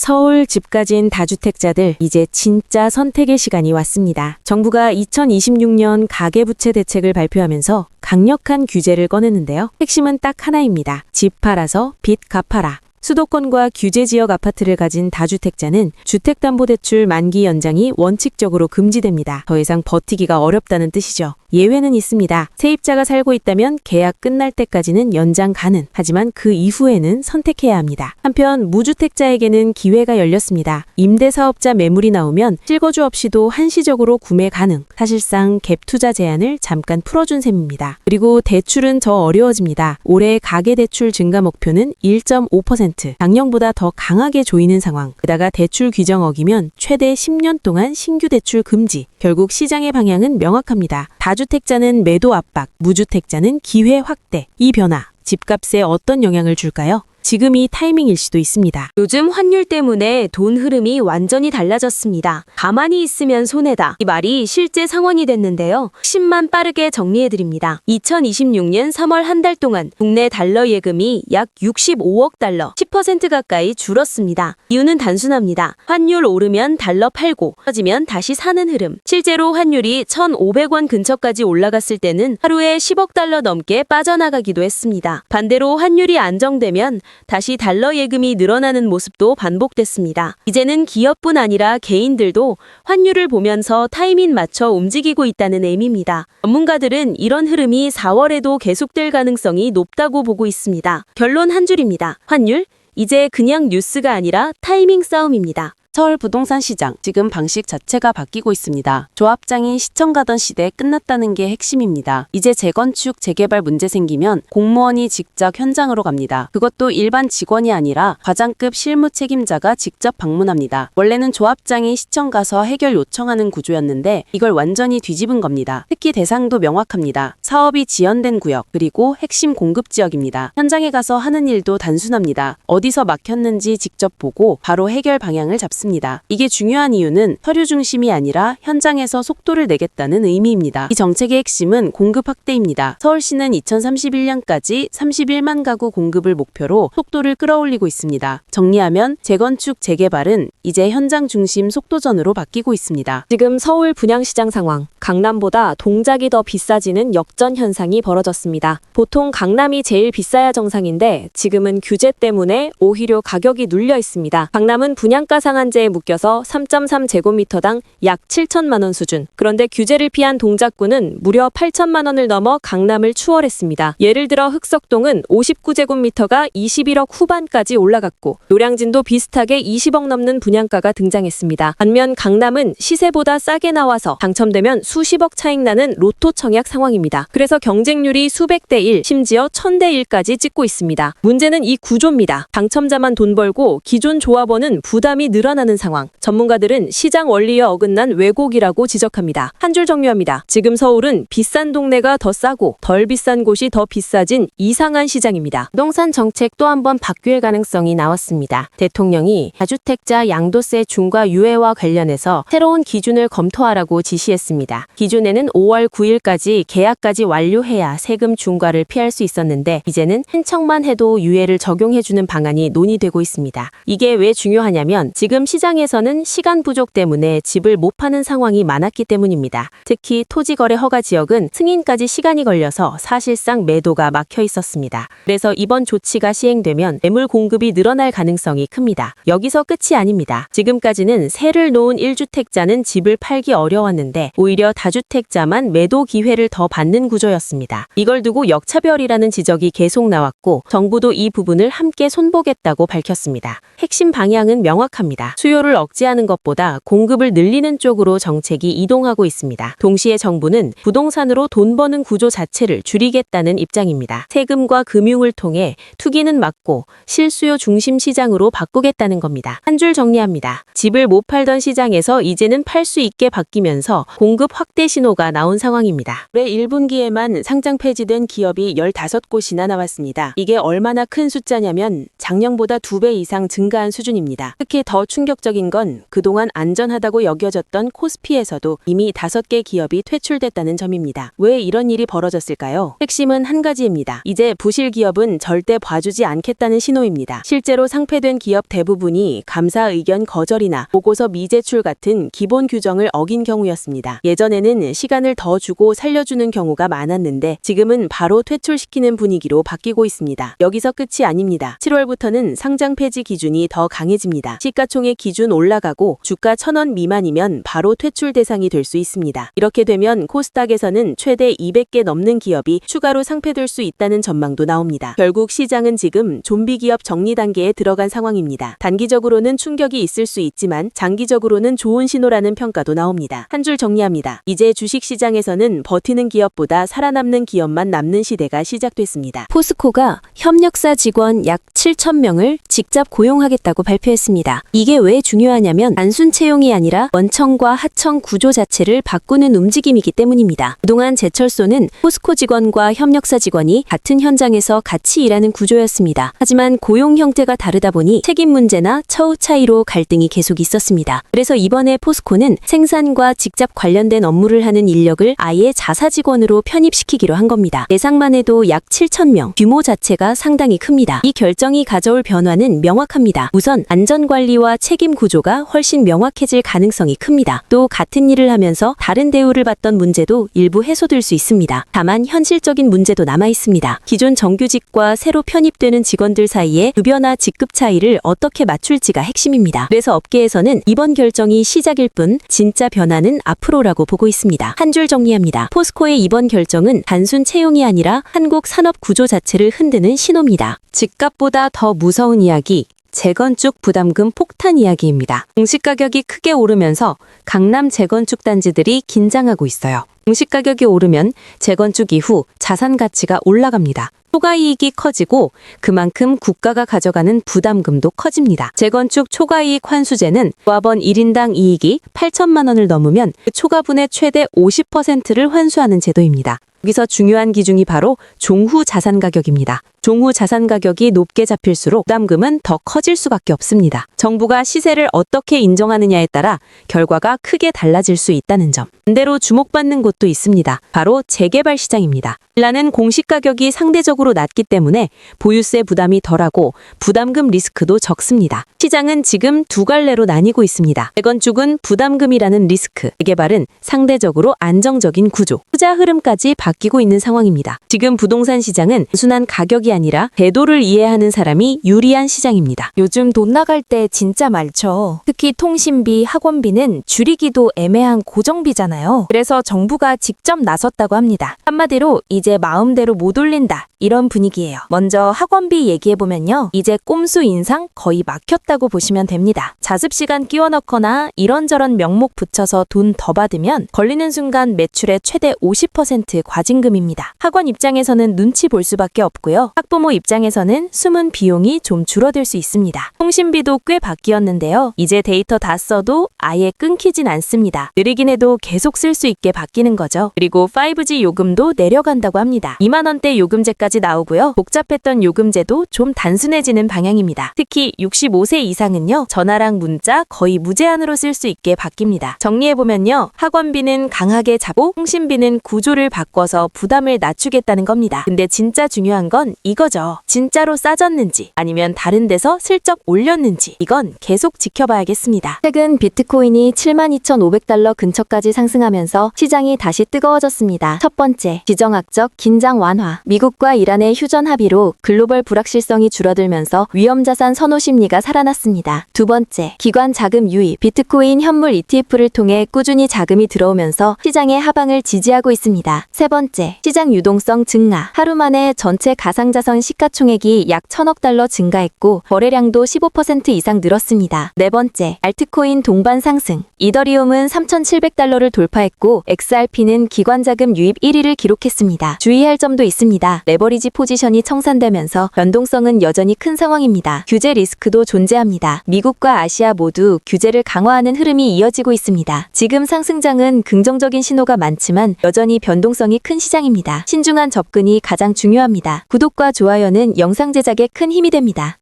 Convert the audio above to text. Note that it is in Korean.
서울 집 가진 다주택자들, 이제 진짜 선택의 시간이 왔습니다. 정부가 2026년 가계부채 대책을 발표하면서 강력한 규제를 꺼냈는데요. 핵심은 딱 하나입니다. 집 팔아서 빚 갚아라. 수도권과 규제 지역 아파트를 가진 다주택자는 주택담보대출 만기 연장이 원칙적으로 금지됩니다. 더 이상 버티기가 어렵다는 뜻이죠. 예외는 있습니다. 세입자가 살고 있다면 계약 끝날 때까지는 연장 가능. 하지만 그 이후에는 선택해야 합니다. 한편 무주택자에게는 기회가 열렸습니다. 임대사업자 매물이 나오면 실거주 없이도 한시적으로 구매 가능. 사실상 갭 투자 제한을 잠깐 풀어준 셈입니다. 그리고 대출은 더 어려워집니다. 올해 가계대출 증가 목표는 1.5%. 작년보다 더 강하게 조이는 상황. 게다가 대출 규정 어기면 최대 10년 동안 신규 대출 금지. 결국 시장의 방향은 명확합니다. 다주택자는 매도 압박, 무주택자는 기회 확대. 이 변화, 집값에 어떤 영향을 줄까요? 지금이 타이밍일 수도 있습니다. 요즘 환율 때문에 돈 흐름이 완전히 달라졌습니다. 가만히 있으면 손해다. 이 말이 실제 상황이 됐는데요. 핵심만 빠르게 정리해드립니다. 2026년 3월 한 달 동안 국내 달러 예금이 약 65억 달러, 10% 가까이 줄었습니다. 이유는 단순합니다. 환율 오르면 달러 팔고 떨어지면 다시 사는 흐름. 실제로 환율이 1,500원 근처까지 올라갔을 때는 하루에 10억 달러 넘게 빠져나가기도 했습니다. 반대로 환율이 안정되면 다시 달러 예금이 늘어나는 모습도 반복됐습니다. 이제는 기업뿐 아니라 개인들도 환율을 보면서 타이밍 맞춰 움직이고 있다는 의미입니다. 전문가들은 이런 흐름이 4월에도 계속될 가능성이 높다고 보고 있습니다. 결론 한 줄입니다. 환율, 이제 그냥 뉴스가 아니라 타이밍 싸움입니다. 서울 부동산 시장, 지금 방식 자체가 바뀌고 있습니다. 조합장이 시청 가던 시대 끝났다는 게 핵심입니다. 이제 재건축, 재개발 문제 생기면 공무원이 직접 현장으로 갑니다. 그것도 일반 직원이 아니라 과장급 실무 책임자가 직접 방문합니다. 원래는 조합장이 시청 가서 해결 요청하는 구조였는데 이걸 완전히 뒤집은 겁니다. 특히 대상도 명확합니다. 사업이 지연된 구역, 그리고 핵심 공급 지역입니다. 현장에 가서 하는 일도 단순합니다. 어디서 막혔는지 직접 보고 바로 해결 방향을 잡습니다. 이게 중요한 이유는 서류 중심이 아니라 현장에서 속도를 내겠다는 의미입니다. 이 정책의 핵심은 공급 확대입니다. 서울시는 2031년까지 31만 가구 공급을 목표로 속도를 끌어올리고 있습니다. 정리하면 재건축, 재개발은 이제 현장 중심 속도전으로 바뀌고 있습니다. 지금 서울 분양시장 상황, 강남보다 동작이 더 비싸지는 역전 현상이 벌어졌습니다. 보통 강남이 제일 비싸야 정상인데 지금은 규제 때문에 오히려 가격이 눌려 있습니다. 강남은 분양가 상한제에 묶여서 3.3제곱미터당 약 7천만 원 수준. 그런데 규제를 피한 동작구는 무려 8천만 원을 넘어 강남을 추월했습니다. 예를 들어 흑석동은 59제곱미터가 21억 후반까지 올라갔고 노량진도 비슷하게 20억 넘는 분양가가 등장했습니다. 반면 강남은 시세보다 싸게 나와서 당첨되면 수십억 차익 나는 로또 청약 상황입니다. 그래서 경쟁률이 수백 대 1, 심지어 1000대 1까지 찍고 있습니다. 문제는 이 구조입니다. 당첨자만 돈 벌고 기존 조합원은 부담이 늘어나는 상황. 전문가들은 시장 원리에 어긋난 왜곡이라고 지적합니다. 한 줄 정리합니다. 지금 서울은 비싼 동네가 더 싸고 덜 비싼 곳이 더 비싸진 이상한 시장입니다. 부동산 정책 또 한 번 바뀔 가능성이 나왔습니다. 대통령이 다주택자 양도세 중과 유예와 관련해서 새로운 기준을 검토하라고 지시했습니다. 기존에는 5월 9일까지 계약까지 완료해야 세금 중과를 피할 수 있었는데 이제는 신청만 해도 유예를 적용해주는 방안이 논의되고 있습니다. 이게 왜 중요하냐면 지금 시장에서는 시간 부족 때문에 집을 못 파는 상황이 많았기 때문입니다. 특히 토지거래 허가 지역은 승인까지 시간이 걸려서 사실상 매도가 막혀 있었습니다. 그래서 이번 조치가 시행되면 매물 공급이 늘어날 가능성이 큽니다. 여기서 끝이 아닙니다. 지금까지는 세를 놓은 1주택자는 집을 팔기 어려웠는데 오히려 다주택자만 매도 기회를 더 받는 구조였습니다. 이걸 두고 역차별이라는 지적이 계속 나왔고 정부도 이 부분을 함께 손보겠다고 밝혔습니다. 핵심 방향은 명확합니다. 수요를 억제하는 것보다 공급을 늘리는 쪽으로 정책이 이동하고 있습니다. 동시에 정부는 부동산으로 돈 버는 구조 자체를 줄이겠다는 입장입니다. 세금과 금융을 통해 투기는 막고 실수요 중심 시장으로 바꾸겠다는 겁니다. 한 줄 정리합니다. 집을 못 팔던 시장에서 이제는 팔 수 있게 바뀌면서 공급 확대 신호가 나온 상황입니다. 올해 1분기에만 상장 폐지된 기업이 15곳이나 나왔습니다. 이게 얼마나 큰 숫자냐면 작년보다 2배 이상 증가한 수준입니다. 특히 더 충격 충격적인 건 그동안 안전하다고 여겨졌던 코스피에서도 이미 5개 기업이 퇴출됐다는 점입니다. 왜 이런 일이 벌어졌을까요? 핵심은 한 가지입니다. 이제 부실 기업은 절대 봐주지 않겠다는 신호입니다. 실제로 상폐된 기업 대부분이 감사 의견 거절이나 보고서 미제출 같은 기본 규정을 어긴 경우였습니다. 예전에는 시간을 더 주고 살려주는 경우가 많았는데 지금은 바로 퇴출시키는 분위기로 바뀌고 있습니다. 여기서 끝이 아닙니다. 7월부터는 상장 폐지 기준이 더 강해집니다. 시가총액 기준 올라가고 주가 1,000원 미만이면 바로 퇴출 대상이 될 수 있습니다. 이렇게 되면 코스닥에서는 최대 200개 넘는 기업이 추가로 상폐될 수 있다는 전망도 나옵니다. 결국 시장은 지금 좀비 기업 정리 단계에 들어간 상황입니다. 단기적으로는 충격이 있을 수 있지만 장기적으로는 좋은 신호라는 평가도 나옵니다. 한 줄 정리합니다. 이제 주식시장에서는 버티는 기업보다 살아남는 기업만 남는 시대가 시작됐습니다. 포스코가 협력사 직원 약 7,000명을 직접 고용하겠다고 발표했습니다. 이게 왜 중요하냐면 단순 채용이 아니라 원청과 하청 구조 자체를 바꾸는 움직임이기 때문입니다. 그동안 제철소는 포스코 직원과 협력사 직원이 같은 현장에서 같이 일하는 구조였습니다. 하지만 고용 형태가 다르다 보니 책임 문제나 처우 차이로 갈등이 계속 있었습니다. 그래서 이번에 포스코는 생산과 직접 관련된 업무를 하는 인력을 아예 자사 직원으로 편입시키기로 한 겁니다. 예상만 해도 약 7,000명, 규모 자체가 상당히 큽니다. 이 결정이 가져올 변화는 명확합니다. 우선 안전관리와 책임 구조가 훨씬 명확해질 가능성이 큽니다. 또 같은 일을 하면서 다른 대우를 받던 문제도 일부 해소될 수 있습니다. 다만 현실적인 문제도 남아 있습니다. 기존 정규직과 새로 편입되는 직원들 사이에 급여나 직급 차이를 어떻게 맞출지가 핵심입니다. 그래서 업계에서는 이번 결정이 시작일 뿐 진짜 변화는 앞으로라고 보고 있습니다. 한 줄 정리합니다. 포스코의 이번 결정은 단순 채용이 아니라 한국 산업 구조 자체를 흔드는 신호입니다. 집값보다 더 무서운 이야기. 재건축 부담금 폭탄 이야기입니다. 공시가격이 크게 오르면서 강남 재건축 단지들이 긴장하고 있어요. 공시가격이 오르면 재건축 이후 자산 가치가 올라갑니다. 초과이익이 커지고 그만큼 국가가 가져가는 부담금도 커집니다. 재건축 초과이익 환수제는 조합원 1인당 이익이 8천만 원을 넘으면 그 초과분의 최대 50%를 환수하는 제도입니다. 여기서 중요한 기준이 바로 종후 자산 가격입니다. 종후 자산 가격이 높게 잡힐수록 부담금은 더 커질 수밖에 없습니다. 정부가 시세를 어떻게 인정하느냐에 따라 결과가 크게 달라질 수 있다는 점. 반대로 주목받는 곳도 있습니다. 바로 재개발 시장입니다. 빌라는 공시가격이 상대적으로 낮기 때문에 보유세 부담이 덜하고 부담금 리스크도 적습니다. 시장은 지금 두 갈래로 나뉘고 있습니다. 재건축은 부담금이라는 리스크, 재개발은 상대적으로 안정적인 구조, 투자 흐름까지 바뀌고 있는 상황입니다. 지금 부동산 시장은 단순한 가격이 아니라 제도를 이해하는 사람이 유리한 시장입니다. 요즘 돈 나갈 때 진짜 많죠. 특히 통신비, 학원비는 줄이기도 애매한 고정비잖아요. 그래서 정부가 직접 나섰다고 합니다. 한마디로 이제 마음대로 못 올린다. 이런 분위기예요. 먼저 학원비 얘기해보면요. 이제 꼼수 인상 거의 막혔다고 보시면 됩니다. 자습시간 끼워 넣거나 이런저런 명목 붙여서 돈 더 받으면 걸리는 순간 매출의 최대 50% 과징금입니다. 학원 입장에서는 눈치 볼 수밖에 없고요. 학부모 입장에서는 숨은 비용이 좀 줄어들 수 있습니다. 통신비도 꽤 바뀌었는데요. 이제 데이터 다 써도 아예 끊기진 않습니다. 느리긴 해도 계속 쓸 수 있게 바뀌는 거죠. 그리고 5G 요금도 내려간다고 합니다. 2만 원대 요금제까지 나오고요. 복잡했던 요금제도 좀 단순해지는 방향입니다. 특히 65세 이상은요. 전화랑 문자 거의 무제한으로 쓸 수 있게 바뀝니다. 정리해보면요. 학원비는 강하게 잡고 통신비는 구조를 바꿔서 부담을 낮추겠다는 겁니다. 근데 진짜 중요한 건 이거죠. 진짜로 싸졌는지 아니면 다른 데서 슬쩍 올렸는지 이건 계속 지켜봐야겠습니다. 최근 비트코인이 72,500달러 근처까지 상승하면서 시장이 다시 뜨거워졌습니다. 첫 번째, 지정학적 긴장 완화. 미국과 이란의 휴전 합의로 글로벌 불확실성이 줄어들면서 위험자산 선호 심리가 살아났습니다. 두 번째, 기관 자금 유입. 비트코인 현물 ETF를 통해 꾸준히 자금이 들어오면서 시장의 하방을 지지하고 있습니다. 세 번째, 시장 유동성 증가. 하루 만에 전체 가상자산 시가총액이 약 1,000억 달러 증가했고 거래량도 15% 이상 늘었습니다. 네 번째, 알트코인 동반 상승. 이더리움은 3,700달러를 돌파했고 XRP는 기관 자금 유입 1위를 기록했습니다. 주의할 점도 있습니다. 레버리지 포지션이 청산되면서 변동성은 여전히 큰 상황입니다. 규제 리스크도 존재합니다. 미국과 아시아 모두 규제를 강화하는 흐름이 이어지고 있습니다. 지금 상승장은 긍정적인 신호가 많지만 여전히 변동성이 큰 시장입니다. 신중한 접근이 가장 중요합니다. 구독과 좋아요는 영상 제작에 큰 힘이 됩니다.